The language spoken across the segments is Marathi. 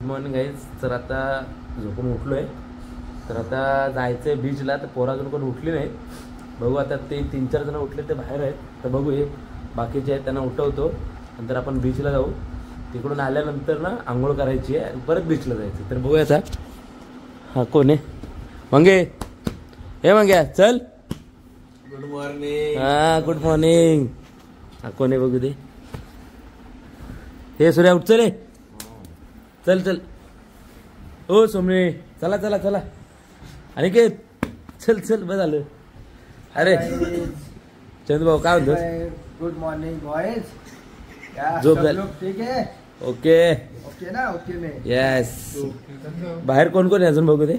Morning guys. तर आता झोपून उठलो आहे, तर आता जायचं आहे बीचला. तर पोरं अजून कोण उठली नाही. बघू आता, ते 3-4 जण उठले ते बाहेर आहेत. तर बघू हे बाकीचे आहेत त्यांना उठवतो, नंतर आपण बीचला जाऊ. तिकडून आल्यानंतर ना आंघोळ करायची आहे आणि परत बीचला जायचं. तर बघूया आता. हा कोण आहे? मंगे. हे मंग्या चल. Good morning. हा गुड मॉर्निंग. हा कोण आहे बघू दे. हे सूर्या उठ, चल चल चल. ओ सोमने चला चला चला. अनिकेत चल चल. बस झालं. अरे चंदू भाऊ काय म्हणतोस? Good morning boys. झोप झाली? ठीक आहे. ओके ओके ना? ओके में येस. बाहेर कोण कोण आहे अजून बघू दे.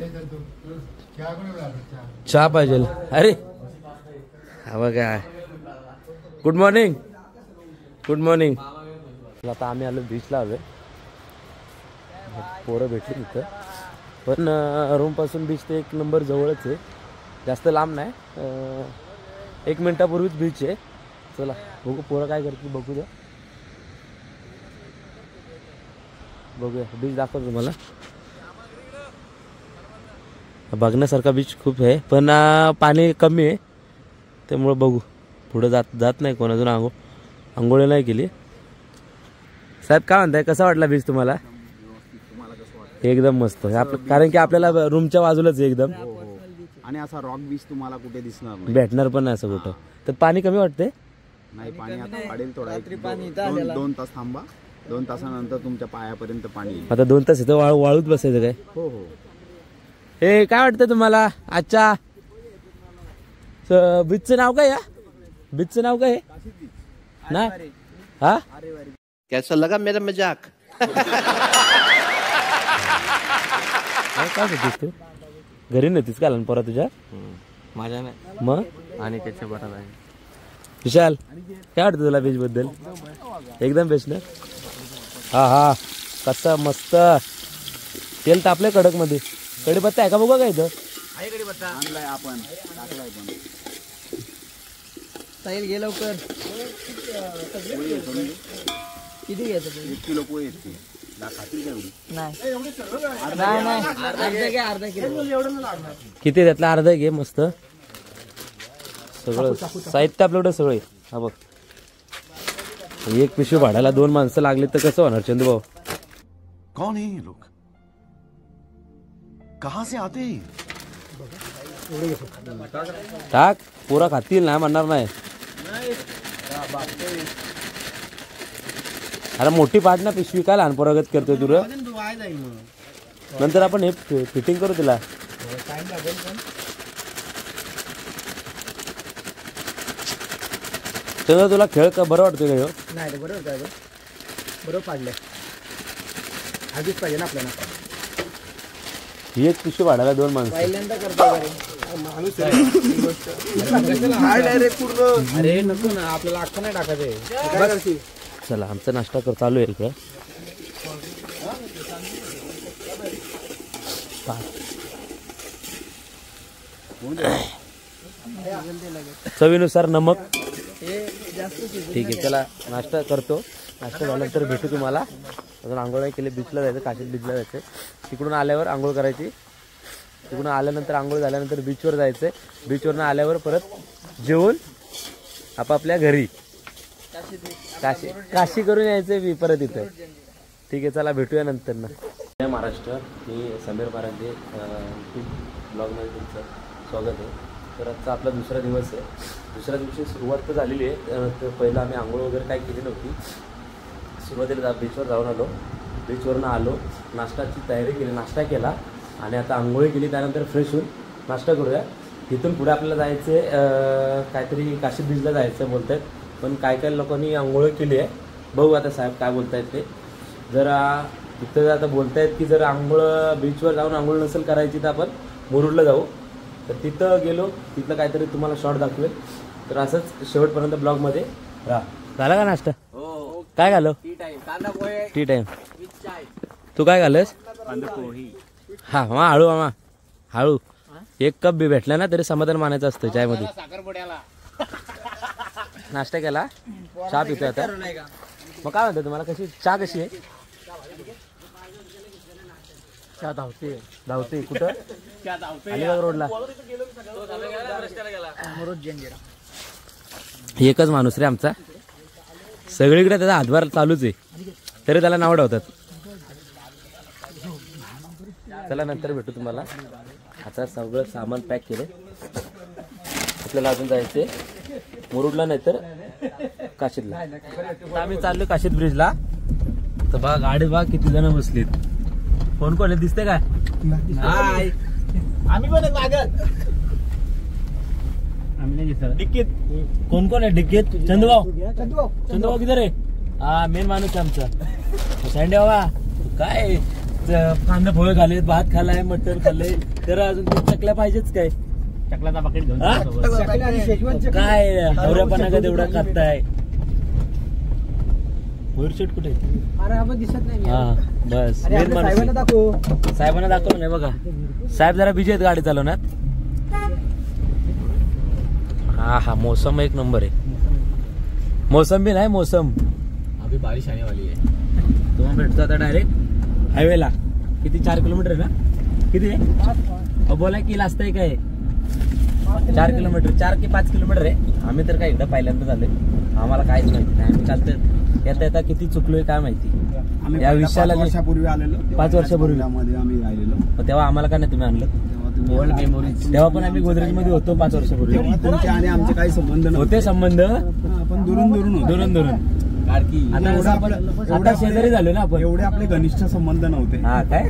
चहा पाहिजे. अरे हा बघा. Good morning. Good morning. आता आम्ही आलो बीचला. आलोय. पोरं भेटली तिथं, पण रूमपासून बीच ते 1 नंबर जवळच आहे, जास्त लांब नाही. 1 मिनिटापूर्वीच बीच आहे. चला बघू पोरं काय करतील, बघू द्या. बघूया बीच दाखवतो तुम्हाला. बघण्यासारखा बीच खूप आहे, पण पाणी कमी आहे, त्यामुळं बघू पुढं जात नाही कोण अजून. आंघोळ नाही केली. साहेब काय म्हणताय, कसा वाटला बीच तुम्हाला? एकदम मस्त. कारण की आपल्याला रूमच्या बाजूलाच आहे एकदम. आणि असा रॉक बीच तुम्हाला कुठे दिसणार नाही, भेटणार पण नाही असं कुठं. तर पाणी कमी वाटते. नाही पाणी आता वाढेल थोडा. 2 तास थांबा. 2 तासानंतर तुमच्या पायापर्यंत पाणी येईल. आता 2 तास इथं वाळूच बसायचं काय? हो हो. हे काय वाटतं तुम्हाला आजच्या बीचचं नाव काय? या बीचचं नाव काय ना? हा कैसा लगा मेरा मजाक? काय होतीस तू? घरी नव्हतीस का लहान पोरा तुझ्या? माझ्या नाही, मग आणि त्याच्या बरोबर आहे. विशाल काय वाटतं तुला बीच बद्दल? एकदम बेस्ट ना. हा हा कसा मस्त. तेल तापलंय कडक मध्ये. कढीपत्ता आहे का बघा काय इथं? आणलाय आपण, टाकलाय पण. साहिल गे लवकर. किती घ्यायचं? 1 किलो पोहे आहेत ते. खातील तेवढी? नाही अर्धा किलो. किती त्यातला अर्धा घे. मस्त सगळं साहित्य आपल्याकडे सगळं आहे. हा बघ, 1 पिशवी भाड्याला 2 माणसं लागली तर कसं होणार चंदू भाऊ? कौन है ये लोग? कहां से आते हैं? टाक. पुरा खातील ना म्हणणार नाही. अरे मोठी पाठ ना पिशवी, काय लहान पोरागत करतोय तुला? नंतर आपण हे फिटिंग करू तिला. चल तुला खेळ का बरं वाटतोय का ह्यो? नाही बरोबर काय बरोबर पाडलंय. आधीच पाहिजे ना आपल्याला. ही 1 पिशवी भाड्याला 2 माणसं. पहिल्यांदा करतो अरे नको ना, आपल्याला अख्खं नाही टाकायचंय. चला आमचा नाश्ता चालू आहे इकडं. चवीनुसार नमक. ठीक आहे चला नाश्ता करतो. नाश्ता झाल्यानंतर भेटू तुम्हाला. अजून आंघोळ केली, बीचला जायचं, काशीत बीचला जायचं. तिकडून आल्यावर आंघोळ करायची. तिकडून आल्यानंतर आंघोळ झाल्यानंतर बीचवर जायचं. बीचवरनं आल्यावर परत जेवून आपापल्या घरी काशी करून यायचं परत इथं. ठीक आहे चला भेटूया नंतर ना. जय महाराष्ट्र. मी समीर महाराजे. ब्लॉगमध्ये तुमचं स्वागत आहे. तर आजचा आपला दुसरा दिवस आहे. दुसऱ्या दिवशी सुरुवात तर झालेली आहे. तर पहिलं आम्ही आंघोळ वगैरे काही केली नव्हती. सुरुवातीला बीचवर जाऊन आलो. बीचवरनं आलो, नाश्ताची तयारी केली, नाश्ता केला आणि आता आंघोळी केली. त्यानंतर फ्रेश होऊन नाश्ता करूया. तिथून पुढे आपल्याला जायचं आहे, काहीतरी काशी बीचला जायचं बोलत आहेत. पण काय लोकांनी आंघोळ केली आहे. बघू आता साहेब काय बोलत आहेत ते. जरा तिथं आता बोलत आहेत की जर आंघोळ बीचवर जाऊन आंघोळ नसेल करायची तर आपण मुरुडला जाऊ. तर तिथं गेलो, तिथलं काहीतरी तुम्हाला शॉर्ट दाखवेल. तर असंच शेवटपर्यंत ब्लॉगमध्ये राहा. झाला का नाश्ता? काय घालो? T time. तू काय घालस? हा मामा हळू, मामा हळू. 1 कप बी भेटला ना तरी समाधान मानायचं असतं चायमध्ये. नाश्ता केला, चहा पितोय आता. मग काय म्हणतो तुम्हाला, कशी चहा कशी आहे? धावते कुठं अलिबाग रोडला एकच माणूस रे आमचा सगळीकडे त्याचा हातभार चालूच आहे तरी त्याला नाव ठेवतात. चला नंतर भेटू तुम्हाला. आता सगळं सामान पॅक केलं आपल्याला अजून जायचंय मुरुडला नाही तर काशीदला. आम्ही चाललो काशीद ब्रिजला. तर बघा गाडी बघा किती जण बसलीत. कोण कोण दिसते काय आम्ही पण मागत डिक्कीत कोण कोण आहे डिक्कीत. चंदूभाऊ किधर आहे. हा मेन माणूस आमचा सँडे बाबा काय कांदा पोहे खाल्ले भात खाल्लाय मटण खाल्लंय तर अजून चकल्या पाहिजेच काय. चकल्याचा बकेट घेऊन काय हवऱ्यापणा का तेवढा खाताय. भोरशेट कुठे दिसत नाही. हा बस मेन माणूस साहेबांना दाखव नाही बघा. साहेब जरा बिजी आहेत गाडी चालवण्यात. हा हा मोसम एक नंबर आहे. मोसम भी नाही मोसम अभी बारिश आने वाली है. तुम्हाला भेटतो आता डायरेक्ट हायवेला. किती 4 किलोमीटर आहे ना किती आहे बोला की लास्ट आहे काय 4 किलोमीटर 4 की 5 किलोमीटर आहे. आम्ही तर काय एकदा पहिल्यांदा झालोय आम्हाला काहीच माहिती नाही. आम्ही चालतोय येता येता किती चुकलोय काय माहिती. या विषयाला 5 वर्षापूर्वी आलेलो 5 वर्षापूर्वी आम्ही राहिलेलो तेव्हा आम्हाला का नाही तुम्ही आणलं. Old memories. तेव्हा पण आम्ही गोदरेज मध्ये होतो 5 वर्षापूर्वी. तुमचे आणि आमचे काही संबंध होते संबंध आपण दुरून दुरून आता एवढा आपण आता शेजारी झालो ना आपण. एवढे आपले घनिष्ठ संबंध नव्हते. हा काय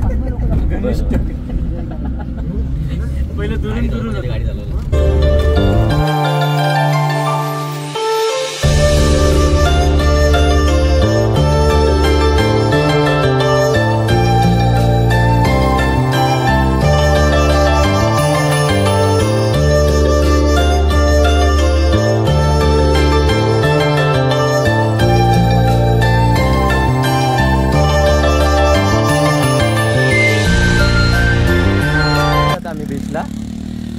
पहिले दुरून गाडी चालवली.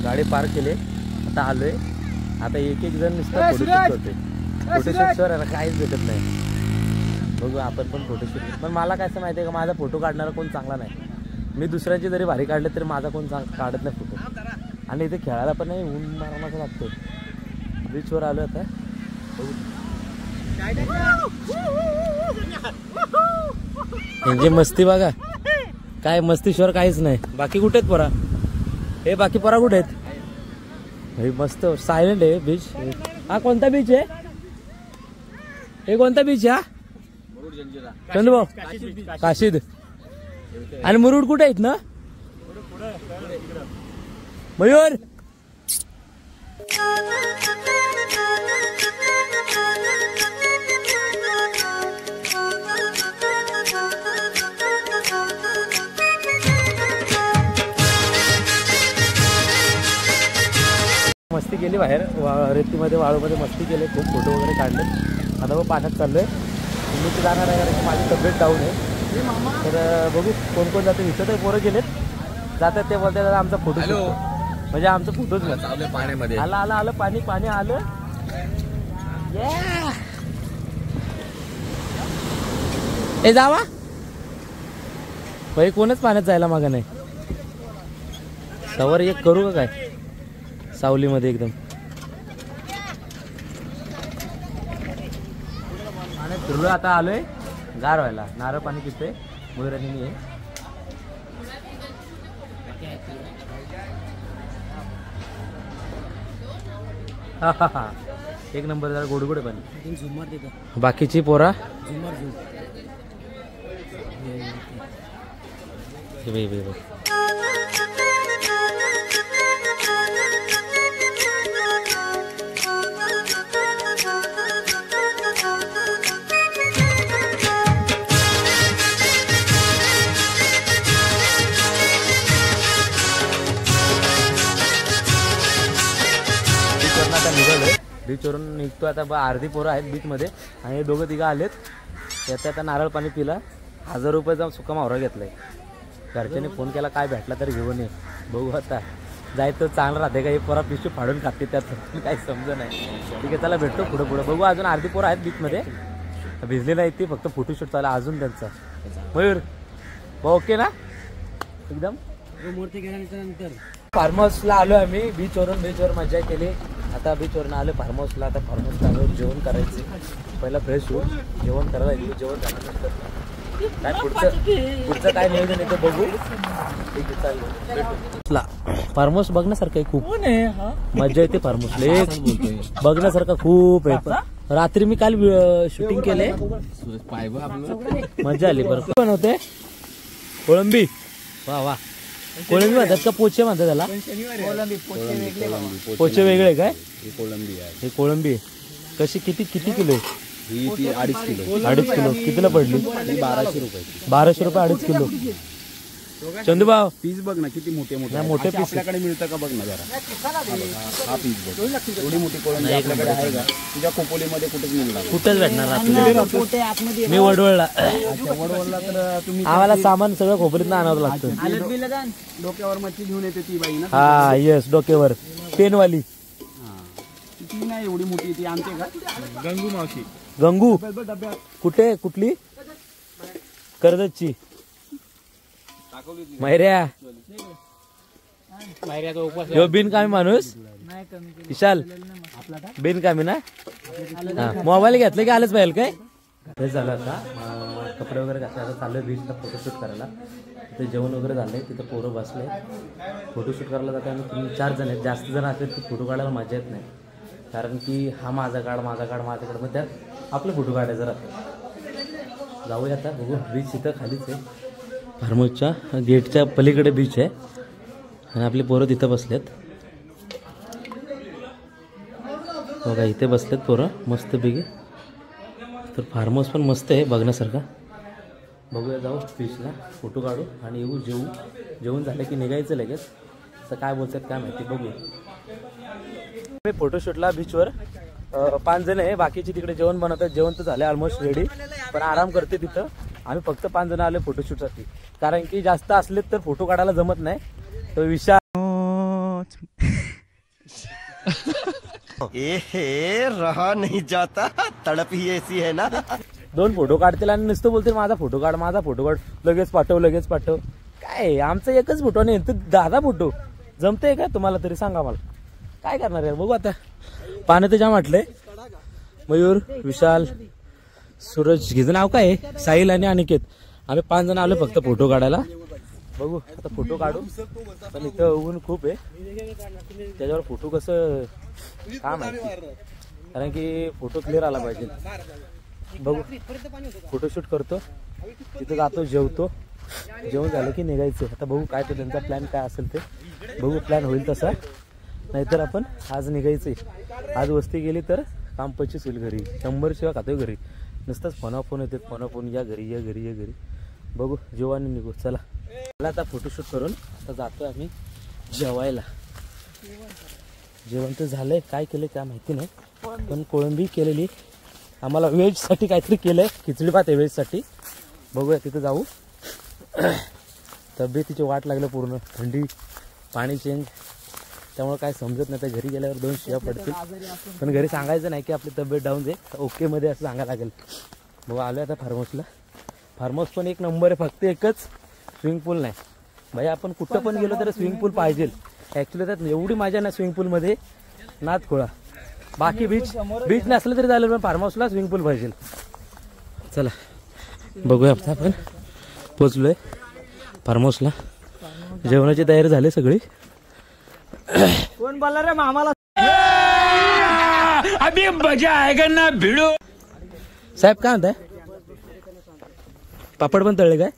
गाडी पार्क केले आता आलोय. आता एक जण नुसतं फोटोशूट करतोय. फोटोशूटवर काहीच भेटत नाही. बघू आपण पण फोटोशूट. पण मला काय असं माहिती आहे का माझा फोटो काढणारा कोण चांगला नाही. मी दुसऱ्याची जरी भारी काढले तरी माझा कोण काढत नाही फोटो. आणि इथे खेळायला पण नाही ऊन मारण्याचा लागतो. बीचवर आलो आता यांची मस्ती बघा काय मस्तीश्वर काहीच नाही. बाकी कुठे आहेत पोरा हे बाकी पोरा कुठे आहेत. मस्त सायलेंट आहे बीच. हा कोणता बीच आहे हे कोणता बीच आहे चंदूभाऊ काशीद. आणि मुरुड कुठे आहेत ना मयूर. मस्ती केली बाहेर रेतीमध्ये वाळूमध्ये मस्ती केली खूप फोटो वगैरे काढले. आता मग पाण्यात चाललोय. मी तर जाणार आहे कारण माझी तब्येत डाऊन आहे. तर बघू कोण कोण जाते. इथं तर पोरं गेलेत जातात ते बोलतात दादा आमचा फोटो म्हणजे आमचा फोटोच पाण्यामध्ये आलं पाणी आलं. ए जावा भाई कोणच पाण्यात जायला मागं नाही. सवर एक करू का काय सावलीमध्ये एकदम फिरलो. आता आलोय गार व्हायला. नारळ पाणी पितोय मयुरानी मी. एक नंबर जरा गोडगोड पाणी. बाकीची पोरा बीचवरून निघतो आता. अर्धी पोरं आहेत बीचमध्ये आणि दोघं तिघं आलेत. त्यात आता नारळ पाणी पिला. 1000 रुपयाचा सुका मावरा घेतलाय. घरच्याने फोन केला काय भेटला तर घेऊन ये. बघू आता जायचं चांगलं राहते का. हे पोरा पिशू फाडून खाते त्यात काही समज नाही. ठीक आहे चला भेटतो पुढं बघू. अजून अर्धी पोरं आहेत बीचमध्ये भिजले नाही ती फक्त फोटोशूट चालू अजून त्यांचा. मयूर ओके ना एकदम मूर्ती गेल्यानंतर नंतर फार्म हाऊसला आलो आम्ही. बीचवर मजा केली. आता बीचवरून आलो फार्म हाऊसला. आता फार्म हाऊसला आलो, जेवण करायचे. पहिला फ्रेश होऊ, जेवण करायला गेलो. जेवण झाल्यानंतर काय पुढचं काय नियोजन येतं बघू. ठीक आहे, चालेल. फार्म हाऊस बघण्यासारखं आहे, खूप मजा येते फार्म हाऊसला. बघण्यासारखं खूप आहे. रात्री मी काल शूटिंग केले, मजा आली. बरं पण होते कोळंबी. वा वा, कोळंबी म्हणतात का पोचे म्हणतात त्याला? पोचे वेगळे काय? कोळंबी आहे. हे कोळंबी आहे. कशी किती किलो आहे? ही 2.5 किलो. 2.5 किलो कितीला पडली? 1200 रुपये. 1200 रुपये 2.5 किलो. चंदूभाऊ पीस बघ ना किती मोठे मोठे पीस आपल्याकडे मिळतं का बघ ना जरा. हा पीस बघ, एवढी मोठी कोळंबी आपल्याकडे आहे का? तुझ्या खोपोलीमध्ये कुठेच मिळणार. कुठेच भेटणार आपल्याला. मी वडवळला. वडवळला तर तुम्ही आम्हाला सामान सगळं खोबरीत आणावं लागतं. डोक्यावर मच्छी घेऊन येते ती बाई ना. हा येस, डोक्यावर पेनवाली. ती नाही एवढी मोठी, ती आणते का? गंगू मावशी. गंगू कुठे? कुठली? कर्जतची. मैऱ्या ह्यो बिनकामी माणूस. विशाल बिनकामी ना. मोबाईल घेतलं की आलंच पाहिजे काय? हे झालं आता कपडे वगैरे घातले. आता चाललोय बीचला फोटोशूट करायला. तिथे जेवण वगैरे झालंय. तिथं पोरं बसले. फोटोशूट करायला जाते आम्ही 3-4 जण आहेत. जास्त जण असले तर फोटो काढायला मजा येत नाही, कारण की हा माझा काढ मग त्यात आपले फोटो काढायचं राहतं. जाऊया आता बघू. बीच इथं खालीच आहे, फार्म हाऊसच्या गेटच्या पलीकडे बीच आहे. आणि आपले पोरं तिथं बसलेत बघा. इथे बसलेत पोरं मस्तपैकी. तर फार्म हाऊस पण मस्त आहे बघण्यासारखा. बघूया, जाऊ बीचला, फोटो काढू आणि येऊ. जेवून झालं की निघायचं लगेच. तर काय बोलतात काय माहिती, बघूया. मी फोटोशूटला बीचवर 5 जण आहे. बाकीचे तिकडे जेवण बनवतात. जेवण तर झालं ऑलमोस्ट रेडी, पण आराम करते तिथं. आम्ही फक्त 5 जण आले फोटोशूटसाठी, कारण की जास्त असलेत तर फोटो काढायला जमत नाही. तर विशाल रहा नहीं जाता, तड़प ही ऐसी है ना. 2 फोटो काढतील आणि नुसतं बोलतील माझा फोटो काढ, लगेच पाठव. काय आमचा एकच फोटो नाही तर 10 फोटो जमतंय का तुम्हाला तरी सांगा मला. काय करणार आहे बघू आता. पाणी तर जाम वाटलंय. मयूर, विशाल, सूरज, घे नाव काय, साहिल आणि अनिकेत. आम्ही 5 जण आलो फक्त फोटो काढायला. बघू आता फोटो काढू. पण इथं ऊन खूप आहे, त्याच्यावर फोटो कसं काय माहिती, कारण की फोटो क्लिअर आला पाहिजे. बघू फोटोशूट करतो, तिथं जातो, जेवतो. जेवण झालं की निघायचं. आता बघू काय तर त्यांचा प्लॅन काय असेल ते बघू. प्लॅन होईल तसा, नाहीतर आपण आज निघायचंय. आज वस्ती गेली तर काम 25 होईल घरी. 100 शिवाय खातोय घरी. नुसतंच फोन येतात, फोन या घरी. बघू जेवण निघू. चला आता फोटोशूट करून आता जातोय आम्ही जेवायला. जेवण तर झालंय, काय केलंय काय माहिती नाही, पण कोळंबी केलेली. आम्हाला व्हेजसाठी काहीतरी केलंय, खिचडी भात आहे व्हेजसाठी. बघूया तिथं जाऊ. तब्येतीची वाट लागलं पूर्ण. थंडी, पाणी चेंज, त्यामुळे काय समजत नाही. तर घरी गेल्यावर 2 शिव्या पडतील, पण घरी सांगायचं नाही की आपली तब्येत डाऊन आहे, ओके मध्ये असं सांगायला लागेल. बघू आलो आता फार्म हाऊसला. फार्म हाऊस पण एक नंबर आहे, फक्त एकच स्विमिंग पूल नाही. भाई आपण कुठं पण गेलो तर स्विमिंग पूल पाहिजे. ॲक्च्युली त्यात एवढी मजा ना स्विमिंग पूलमध्ये, नाद खोळा. बाकी बीच नसलं तरी झालं, पण फार्म हाऊसला स्विमिंग पूल पाहिजे. चला बघूया आता आपण पोचलोय फार्म हाऊसला. जेवणाची तयारी झाली सगळी. कोण बोलला रे मामाला? अभी मजा आएगा ना भिड़ो. साहेब काय म्हणताय? पापड पण तळले काय?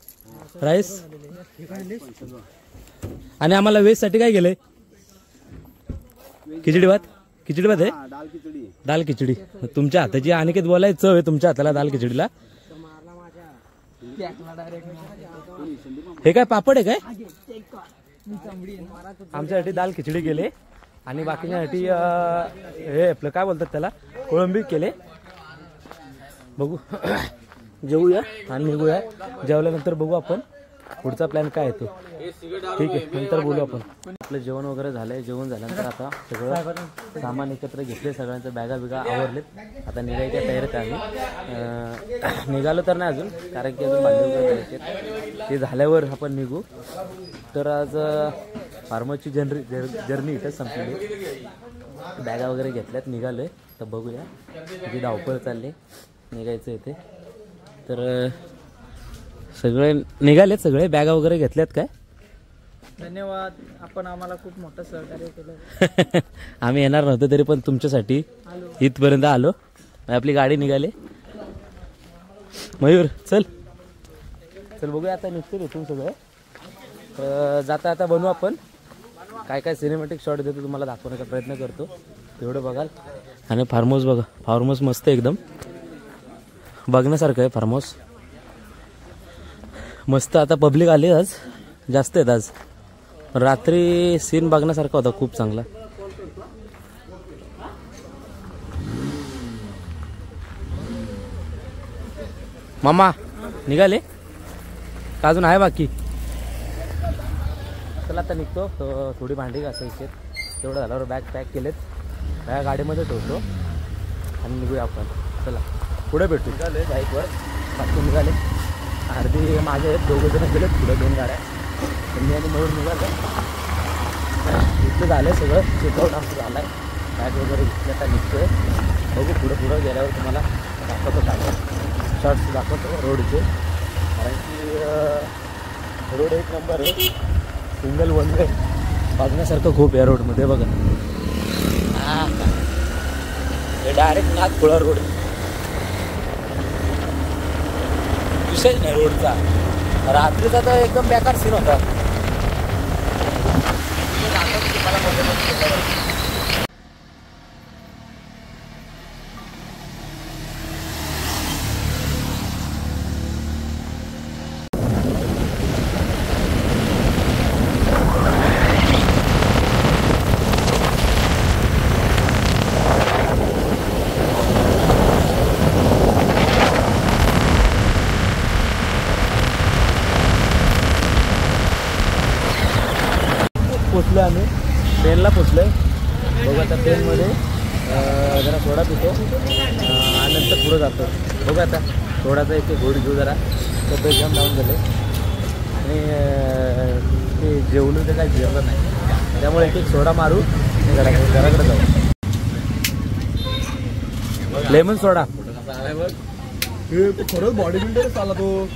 राईस आणि आम्हाला व्हेज साठी काय केलंय? खिचडी भात आहे. दाल खिचडी. तुमच्या हाताची अनिकेत बोलाय चव आहे तुमच्या हाताला दाल खिचडीला. हे काय पापड आहे काय? आमच्यासाठी दाल खिचडी केले आणि बाकीच्यासाठी हे आपलं काय बोलतात त्याला, कोळंबी केले. बघू जेवूया आणि निघूया. जेवल्यानंतर बघू आपण पुढचा प्लॅन काय येतो. ठीक आहे, नंतर बोलू आपण. आपलं जेवण वगैरे झालंय. जेवण झाल्यानंतर आता सगळं सामान एकत्र घेतले, सगळ्यांचं बॅगा आवरलेत. आता निघायच्या तयारीत आम्ही. निघालो तर नाही अजून, कारण की अजून भांडे वगैरे ते झाल्यावर आपण निघू. तर आज फार्मरची जर्नी इथं संपली. बॅगा वगैरे घेतल्यात, निघालो आहे. तर बघूया किती धावपळ चालली, निघायचं इथे. तर सगळे निघालेत, सगळे बॅगा वगैरे घेतल्यात. काय धन्यवाद, आपण आम्हाला खूप मोठं सहकार्य केलं. आम्ही येणार नव्हतो तरी पण तुमच्यासाठी इथपर्यंत आलो. आपली गाडी निघाली. मयूर चल चल बघूया आता निघतील इथून सगळे. जाता आता बनवू आपण काय काय सिनेमॅटिक शॉट देतो तुम्हाला दाखवण्याचा प्रयत्न करतो, तेवढं बघाल. आणि फार्म हाऊस बघा, फार्म हाऊस मस्त एकदम बघण्यासारखं आहे. फार्म हाऊस मस्त. आता पब्लिक आली आज, जास्त आहेत आज. रात्री सीन बघण्यासारखा होता, खूप चांगला. मामा निघाले का अजून आहे बाकी? चला आता निघतो. थोडी भांडी घासायची, तेवढं झाल्यावर बॅग पॅक केलेत, बॅग गाडीमध्ये ठेवतो आणि निघूया आपण. चला पुढे भेटू. निघाले बाईकवर, बाकी निघाले. अर्धी माझे आहेत, दोघं जण गेलेत पुढे, 2 गाड्या. त्यांनी आणि मयूर निघालं. इथं झालं सगळं, चेकआउट आमचं झालं आहे. बॅग वगैरे घेतलं आता निघतोय. बघू पुढं गेल्यावर तुम्हाला दाखवतो, काय शॉर्ट्स दाखवतो रोडचे. कारण की रोड एक नंबर आहे, सिंगल वन वे. बघण्यासारखं खूप आहे रोडमध्ये बघा. हे डायरेक्ट नागपुरा रोड, विशेष नाही रोडचा. रात्रीचा तर एकदम बेकार सीन होता. पोचलो आम्ही, ट्रेनला पोचलो आहे. बघू आता ट्रेनमध्ये जरा सोडा पितो आणि नंतर पुढं जातो. बघू आता सोडाचा एक गोडी घेऊ जरा, तब्येत जाम लावून झाले आणि ते जेवलो ते काय जेवलं नाही, त्यामुळे एक सोडा मारू घराकडे जाऊ. लेमन सोडा खरंच बॉडी बिल्डरच आला तो.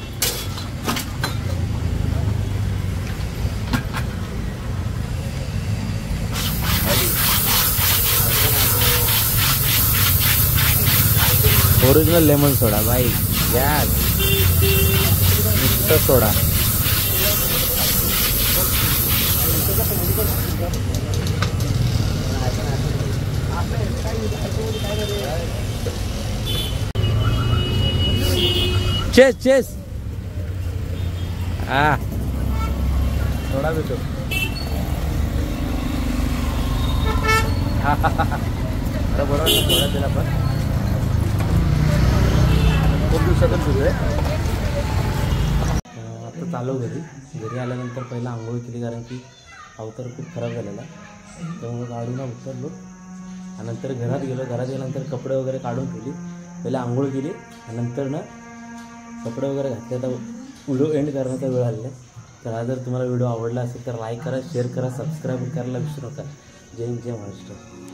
ओरिजिनल लेमन सोडा भाई, यार नुसतं सोडा. चेस चेस हा सोडा भेटो. आता बरोबर सोडा दिला पण खूप दिवसातून सुरू आहे. आता चालू घरी आल्यानंतर पहिला आंघोळ केली, कारण की अवतार खूप खराब झालेला, त्यामुळे गाडीनं उतरलो आणि नंतर घरात गेलो. घरात गेल्यानंतर कपडे वगैरे काढून ठेवली, पहिला आंघोळ केली आणि नंतर ना कपडे वगैरे घातले. आता व्हिडिओ एंड करण्याचा वेळ आलेला आहे. तर हा जर तुम्हाला व्हिडिओ आवडला असेल तर लाईक करा, शेअर करा, सबस्क्राईब करायला विसरू नका. जय हिंद, जय महाराष्ट्र.